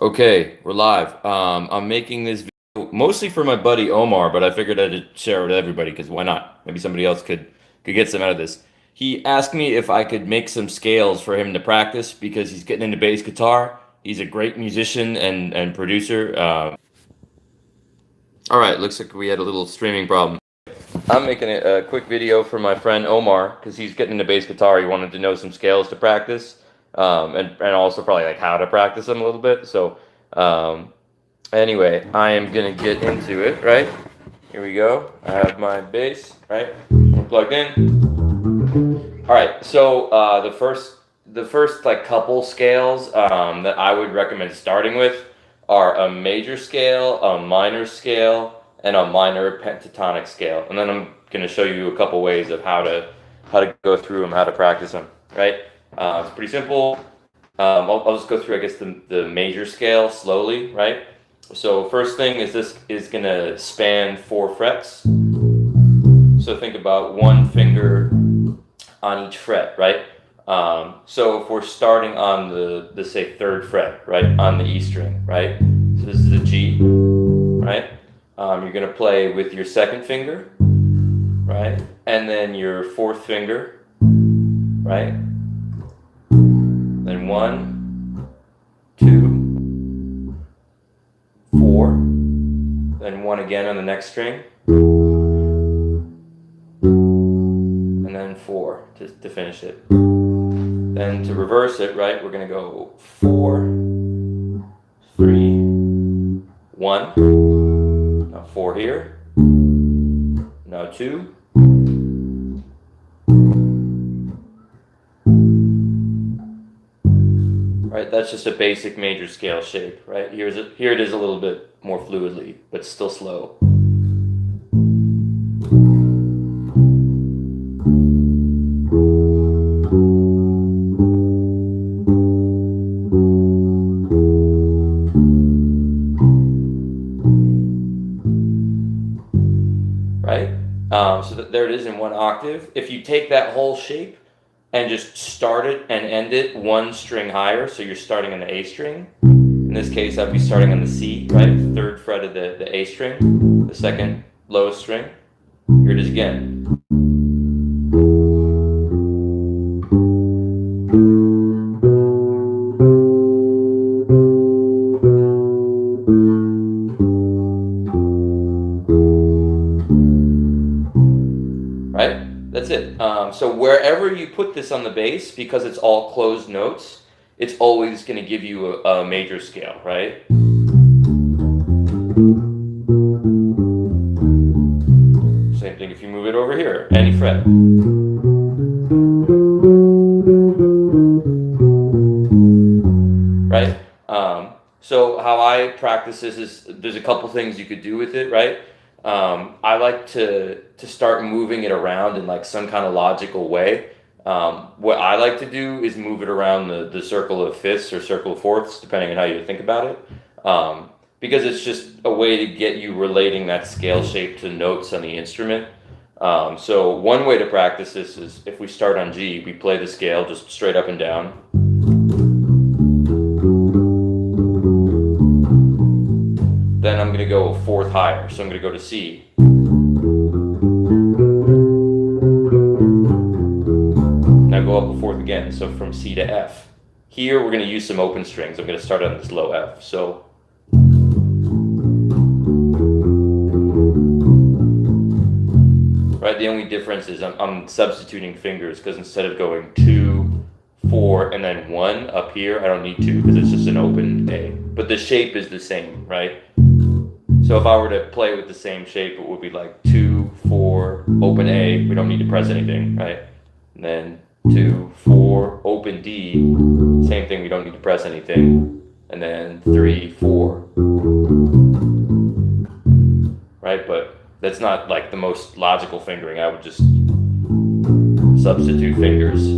Okay, we're live. I'm making this video mostly for my buddy Omar, but I figured I'd share it with everybody because why not? Maybe somebody else could get some out of this. He asked me if I could make some scales for him to practice because he's getting into bass guitar. He's a great musician and producer. All right, looks like we had a little streaming problem. I'm making a quick video for my friend Omar because he's getting into bass guitar. He wanted to know some scales to practice, and also probably like how to practice them a little bit. So, anyway, I am gonna get into it. Right, here we go. I have my bass right plugged in. All right, so the first like couple scales that I would recommend starting with are a major scale, a minor scale, and a minor pentatonic scale. And then I'm going to show you a couple ways of how to go through them, how to practice them. Right? It's pretty simple. I'll just go through, I guess, the major scale slowly. Right? So first thing is this is going to span 4 frets. So think about one finger on each fret, right? So if we're starting on the say 3rd fret, right, on the E string, right? So this is a G, right? You're gonna play with your 2nd finger, right? And then your 4th finger, right? Then 1, 2, 4, then 1 again on the next string, and then 4 to finish it. Then to reverse it, right, we're going to go 4, 3, 1. Now 4 here. Now 2. Right, that's just a basic major scale shape, right? Here it is a little bit more fluidly, but still slow. Right? So there it is in 1 octave. If you take that whole shape and just start it and end it 1 string higher, so you're starting on the A string. In this case, I'd be starting on the C, right? 3rd fret of the A string, the 2nd lowest string. Here it is again. Right? That's it. So wherever you put this on the bass, because it's all closed notes, it's always going to give you a major scale, right? Same thing if you move it over here, any fret. Right? So how I practice this is there's a couple things you could do with it, right? I like to start moving it around in like some kind of logical way. What I like to do is move it around the circle of fifths or circle of fourths, depending on how you think about it. Because it's just a way to get you relating that scale shape to notes on the instrument. So one way to practice this is if we start on G, we play the scale just straight up and down. Then I'm going to go a 4th higher, so I'm going to go to C. Now go up a 4th again, so from C to F. Here we're going to use some open strings. I'm going to start on this low F. So right, the only difference is I'm substituting fingers because instead of going 2, 4, and then 1 up here, I don't need to because it's just an open A. But the shape is the same, right? So if I were to play with the same shape, it would be like 2, 4, open A. We don't need to press anything, right? And then 2, 4, open D. Same thing, we don't need to press anything. And then 3, 4. Right? But that's not like the most logical fingering. I would just substitute fingers.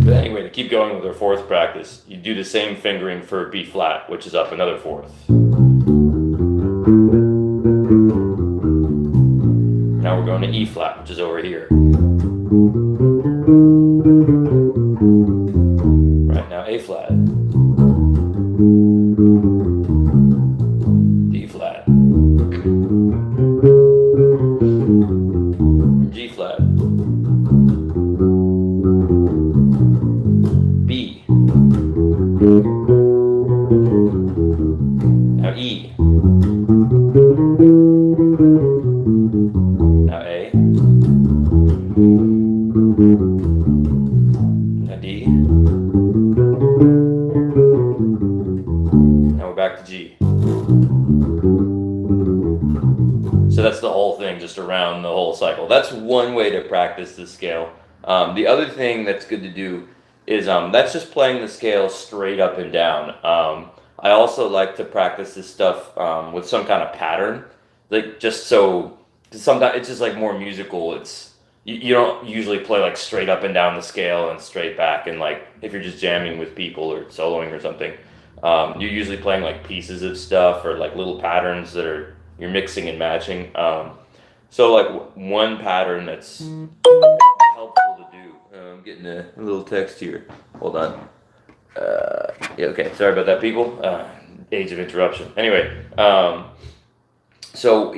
But anyway, to keep going with our 4th practice, you do the same fingering for B flat, which is up another 4th. Now we're going to E flat, which is over here. Right, now A flat. D flat, G flat, B, now E, now A, now D, now we're back to G. So that's the whole thing, just around the whole cycle. That's one way to practice the scale. The other thing that's good to do is that's just playing the scale straight up and down. I also like to practice this stuff with some kind of pattern, like just so sometimes it's just like more musical. It's you don't usually play like straight up and down the scale and straight back, and like if you're just jamming with people or soloing or something, you're usually playing like pieces of stuff or like little patterns that are you're mixing and matching. So like one pattern that's helpful to do. I'm getting a little text here. Hold on. Yeah, okay. Sorry about that, people. Age of interruption. Anyway, so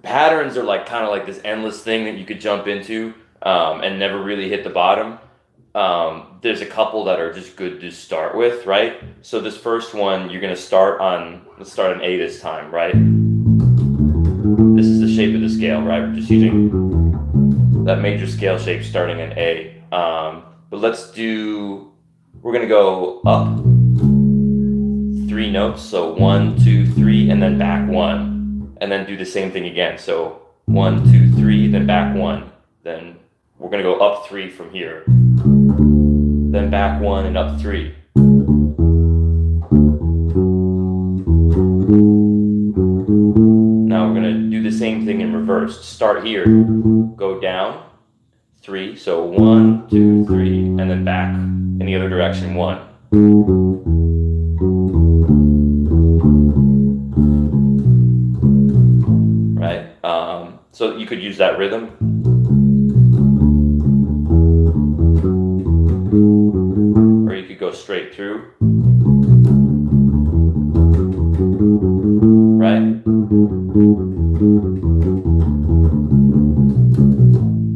patterns are like kind of like this endless thing that you could jump into and never really hit the bottom. There's a couple that are just good to start with, right? So this first one, you're gonna start on, let's start on A this time, right? This is the shape of the scale, right? We're just using that major scale shape starting in A. But let's do, we're gonna go up 3 notes, so 1, 2, 3, and then back 1, and then do the same thing again. So 1, 2, 3, then back 1, then we're gonna go up 3 from here, then back 1 and up 3. Now we're gonna do the same thing in reverse. Start here, go down 3, so 1, 2, 3, and then back in the other direction 1. Right? So you could use that rhythm. Or you could go straight through. Right?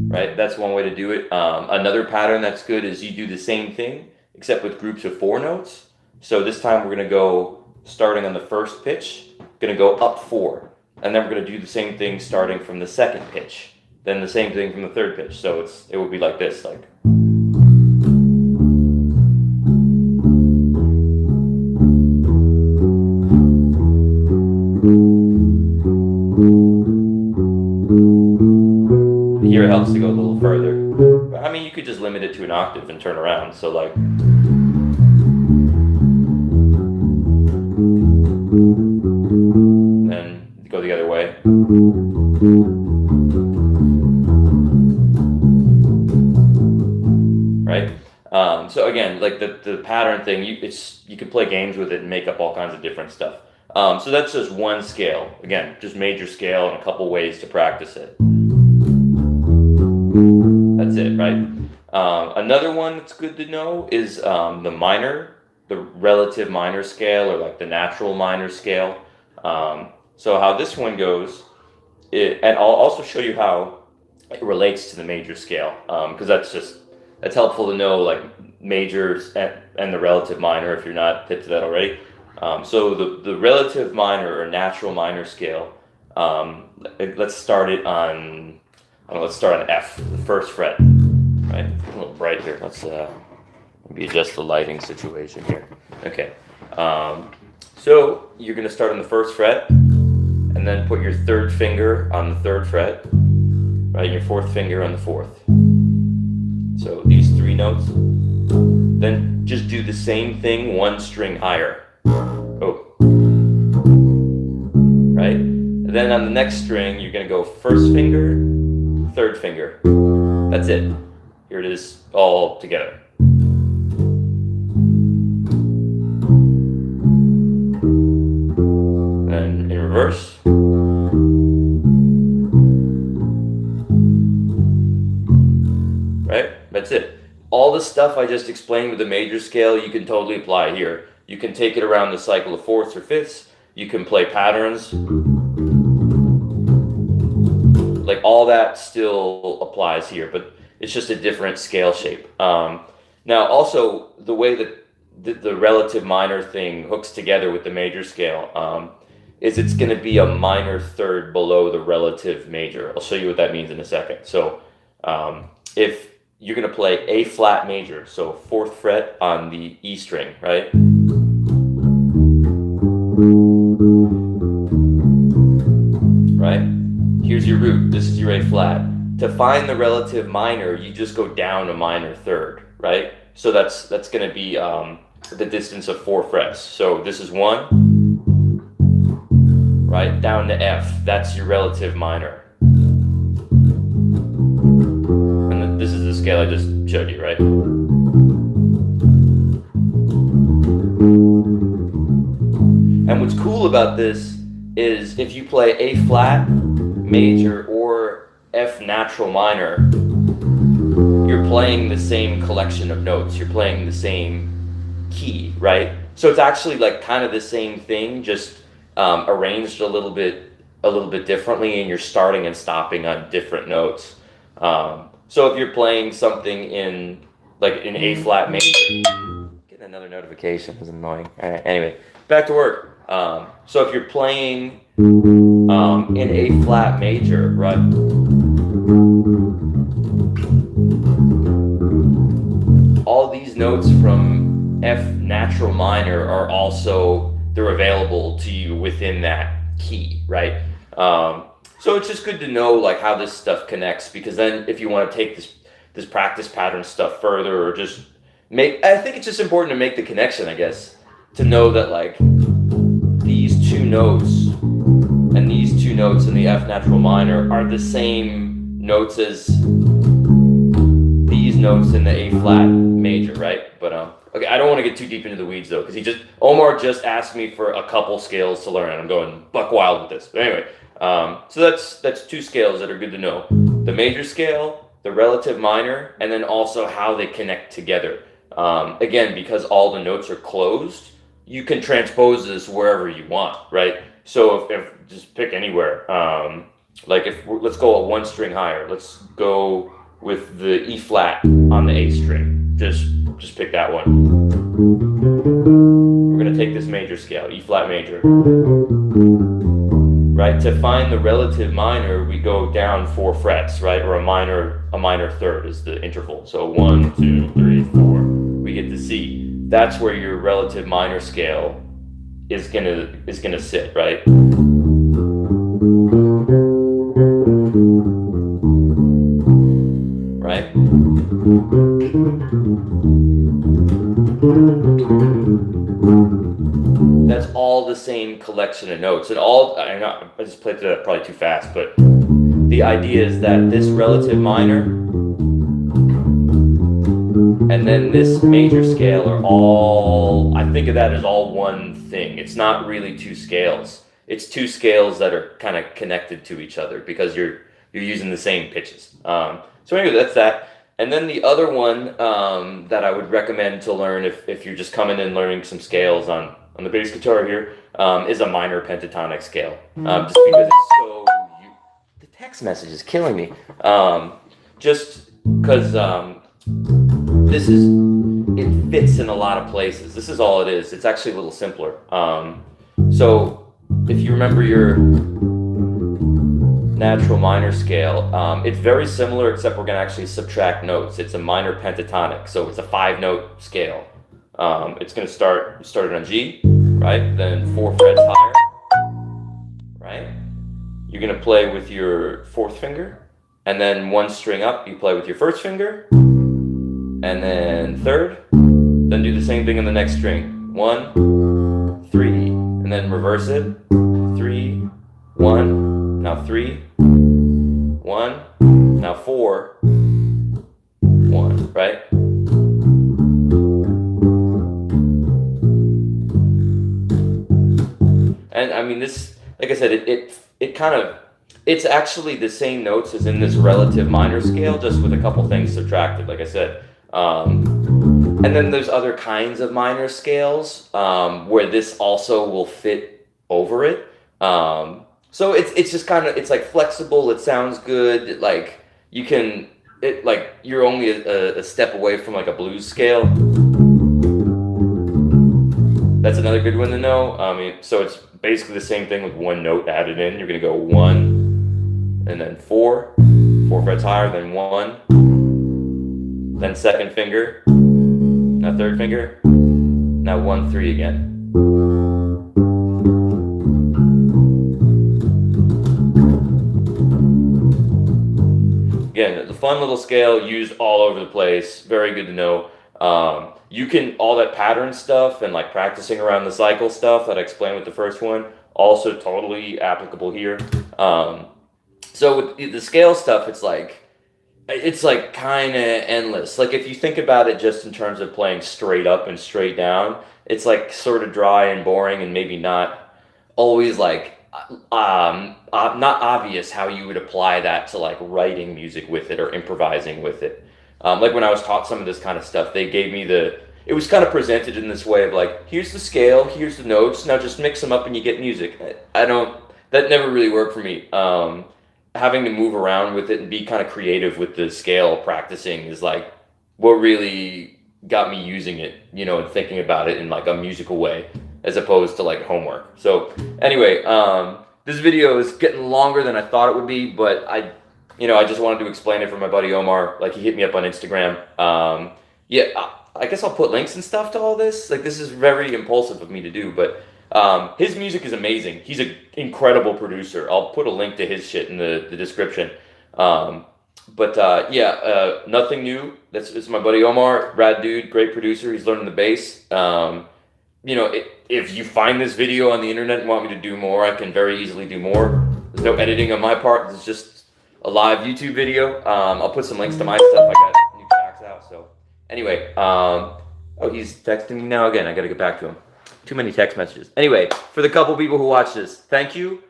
Right? That's one way to do it. Another pattern that's good is you do the same thing, except with groups of 4 notes. So this time we're going to go, starting on the first pitch, going to go up 4. And then we're going to do the same thing starting from the second pitch. Then the same thing from the third pitch. So it would be like this, like. Here it helps to go a little further. But, I mean, you could just limit it to an octave and turn around. So like. Then go the other way. Right? So again, like the pattern thing, you can play games with it and make up all kinds of different stuff. So that's just one scale. Again, just major scale and a couple ways to practice it. That's it, right? Another one that's good to know is the relative minor scale, or like the natural minor scale. So how this one goes, and I'll also show you how it relates to the major scale, because that's helpful to know, like majors and the relative minor if you're not hip to that already. So the relative minor or natural minor scale, let's start it on, let's start on F, the first fret, right? A little bright here. Let's maybe adjust the lighting situation here. Okay. So you're going to start on the first fret, and then put your third finger on the third fret, right? And your fourth finger on the fourth. So these 3 notes. Then just do the same thing 1 string higher. Oh. Right? And then on the next string, you're going to go first finger, third finger. That's it. Here it is all together. Then in reverse. Right? That's it. All the stuff I just explained with the major scale, you can totally apply here. You can take it around the cycle of fourths or fifths. You can play patterns. Like all that still applies here, but it's just a different scale shape. Now, also the way that the relative minor thing hooks together with the major scale is it's going to be a minor third below the relative major. I'll show you what that means in a second. So if you're going to play A flat major, so fourth fret on the E string, right? Right? Here's your root. This is your A flat. To find the relative minor, you just go down a minor third, right? So that's going to be the distance of 4 frets. So this is 1, right? Down to F. That's your relative minor. And then this is the scale I just showed you, right? And what's cool about this is if you play A flat major or F natural minor, you're playing the same collection of notes. You're playing the same key, right? So it's actually like kind of the same thing, just arranged a little bit differently, and you're starting and stopping on different notes. So if you're playing something in like an A flat major, getting another notification is annoying. All right, anyway, back to work. So if you're playing in A flat major, right? All these notes from F natural minor are also, they're available to you within that key, right? So it's just good to know like how this stuff connects, because then if you want to take this practice pattern stuff further, or just I think it's just important to make the connection, I guess, to know that like these two notes and these two notes in the F natural minor are the same notes as these notes in the A flat major, right? But okay, I don't want to get too deep into the weeds though, because Omar just asked me for a couple scales to learn, and I'm going buck wild with this. But anyway, so that's 2 scales that are good to know: the major scale, the relative minor, and then also how they connect together. Again, because all the notes are closed, you can transpose this wherever you want, right? So if just pick anywhere. Like let's go a 1 string higher. Let's go with the E flat on the A string. Just pick that one. We're gonna take this major scale, E flat major. Right? To find the relative minor, we go down 4 frets, right? Or a minor third is the interval. So 1, 2, 3, 4. We get to C. That's where your relative minor scale is gonna sit, right? Right? That's all the same collection of notes, and I just played through that probably too fast, but the idea is that this relative minor and then this major scale are all, I think of that as all one thing. It's not really 2 scales. It's 2 scales that are kind of connected to each other because you're using the same pitches. So anyway, that's that. And then the other one that I would recommend to learn if you're just coming in learning some scales on the bass guitar here is a minor pentatonic scale. Just because it's so... the text message is killing me. Just because it fits in a lot of places. This is all it is. It's actually a little simpler. So if you remember your natural minor scale, it's very similar, except we're going to actually subtract notes. It's a minor pentatonic, so it's a 5-note scale. It's going to start on G, right? Then 4 frets higher, right? You're going to play with your 4th finger, and then 1 string up, you play with your 1st finger, and then 3rd, then do the same thing on the next string. 1, 3, and then reverse it. 3, 1, now 3, 1, now 4, 1, right? And I mean, this, like I said, it's actually the same notes as in this relative minor scale, just with a couple things subtracted, like I said. And then there's other kinds of minor scales where this also will fit over it. So it's just kind of, it's like flexible. It sounds good. Like you can, it like you're only a step away from like a blues scale. That's another good one to know. So it's basically the same thing with one note added in. You're gonna go 1 and then 4 frets higher, then 1, then second finger, now third finger, now 1, 3 again. Again, the fun little scale used all over the place. Very good to know. You can, all that pattern stuff and like practicing around the cycle stuff that I explained with the first one, also totally applicable here. So with the scale stuff, it's like kind of endless. Like if you think about it just in terms of playing straight up and straight down, it's like sort of dry and boring and maybe not always like not obvious how you would apply that to like writing music with it or improvising with it. Like when I was taught some of this kind of stuff, they gave me it was kind of presented in this way of like, here's the scale, here's the notes, now just mix them up and you get music. That never really worked for me. Having to move around with it and be kind of creative with the scale practicing is like what really got me using it, and thinking about it in like a musical way as opposed to like homework. So anyway, this video is getting longer than I thought it would be, but I just wanted to explain it for my buddy Omar. Like he hit me up on Instagram. I guess I'll put links and stuff to all this. Like this is very impulsive of me to do, but his music is amazing. He's an incredible producer. I'll put a link to his shit in the description. Nothing new. It's my buddy Omar, rad dude, great producer. He's learning the bass. If you find this video on the internet and want me to do more, I can very easily do more. There's no editing on my part. It's just a live YouTube video. I'll put some links to my stuff. I got new tracks out. So anyway, he's texting me now again. I got to get back to him. Too many text messages. Anyway, for the couple people who watch this, thank you.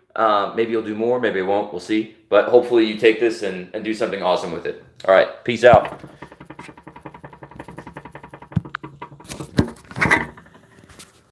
Maybe you'll do more, maybe I won't. We'll see. But hopefully you take this and do something awesome with it. All right, peace out.